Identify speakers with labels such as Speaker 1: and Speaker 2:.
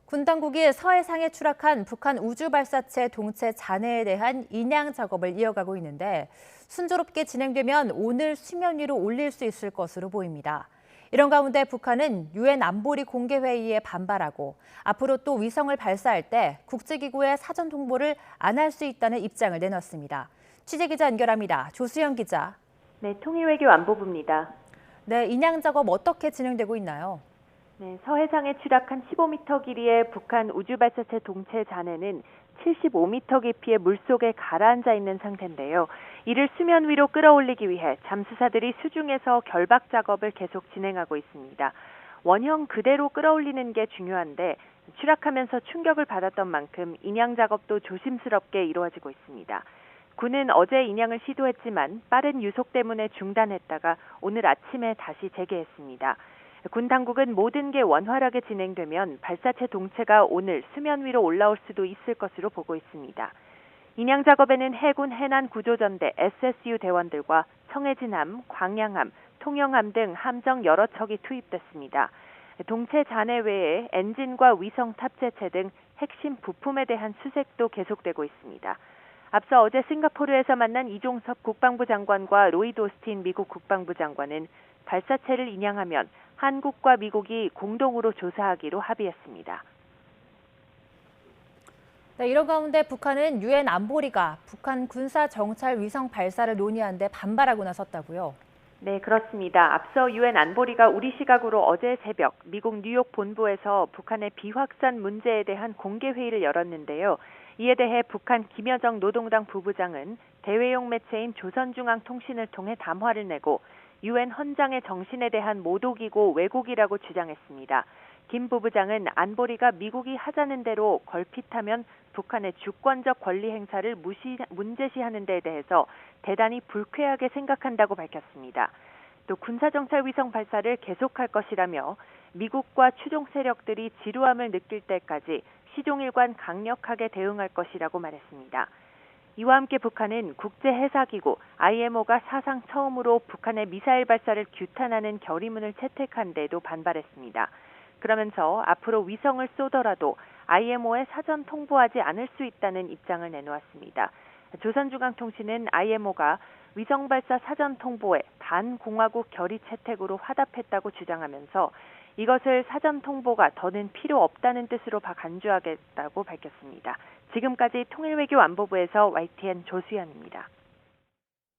Speaker 1: 군 당국이 서해상에 추락한 북한 우주발사체 동체 잔해에 대한 인양 작업을 이어가고 있는데 순조롭게 진행되면 오늘 수면 위로 올릴 수 있을 것으로 보입니다. 이런 가운데 북한은 유엔 안보리 공개회의에 반발하고 앞으로 또 위성을 발사할 때 국제기구에 사전 통보를 안 할 수 있다는 입장을 내놨습니다. 취재기자 연결합니다. 조수영 기자.
Speaker 2: 네, 통일외교안보부입니다.
Speaker 1: 네, 인양 작업 어떻게 진행되고 있나요?
Speaker 2: 네, 서해상에 추락한 15m 길이의 북한 우주발사체 동체 잔해는 75m 깊이의 물속에 가라앉아 있는 상태인데요. 이를 수면 위로 끌어올리기 위해 잠수사들이 수중에서 결박 작업을 계속 진행하고 있습니다. 원형 그대로 끌어올리는 게 중요한데 추락하면서 충격을 받았던 만큼 인양 작업도 조심스럽게 이루어지고 있습니다. 군은 어제 인양을 시도했지만 빠른 유속 때문에 중단했다가 오늘 아침에 다시 재개했습니다. 군 당국은 모든 게 원활하게 진행되면 발사체 동체가 오늘 수면 위로 올라올 수도 있을 것으로 보고 있습니다. 인양 작업에는 해군 해난구조전대 SSU 대원들과 청해진함, 광양함, 통영함 등 함정 여러 척이 투입됐습니다. 동체 잔해 외에 엔진과 위성 탑재체 등 핵심 부품에 대한 수색도 계속되고 있습니다. 앞서 어제 싱가포르에서 만난 이종섭 국방부 장관과 로이드 오스틴 미국 국방부 장관은 발사체를 인양하면 한국과 미국이 공동으로 조사하기로 합의했습니다.
Speaker 1: 네, 이런 가운데 북한은 유엔 안보리가 북한 군사 정찰 위성 발사를 논의한 데 반발하고 나섰다고요?
Speaker 2: 네, 그렇습니다. 앞서 유엔 안보리가 우리 시각으로 어제 새벽 미국 뉴욕 본부에서 북한의 비확산 문제에 대한 공개 회의를 열었는데요. 이에 대해 북한 김여정 노동당 부부장은 대외용 매체인 조선중앙통신을 통해 담화를 내고 유엔 헌장의 정신에 대한 모독이고 왜곡이라고 주장했습니다. 김 부부장은 안보리가 미국이 하자는 대로 걸핏하면 북한의 주권적 권리 행사를 문제시하는 데에 대해서 대단히 불쾌하게 생각한다고 밝혔습니다. 또 군사정찰 위성 발사를 계속할 것이라며 미국과 추종 세력들이 지루함을 느낄 때까지 시종일관 강력하게 대응할 것이라고 말했습니다. 이와 함께 북한은 국제해사기구 IMO가 사상 처음으로 북한의 미사일 발사를 규탄하는 결의문을 채택한 데도 반발했습니다. 그러면서 앞으로 위성을 쏘더라도 IMO에 사전 통보하지 않을 수 있다는 입장을 내놓았습니다. 조선중앙통신은 IMO가 위성 발사 사전 통보에 반공화국 결의 채택으로 화답했다고 주장하면서 이것을 사전 통보가 더는 필요 없다는 뜻으로 간주하겠다고 밝혔습니다. 지금까지 통일외교안보부에서 YTN 조수연입니다.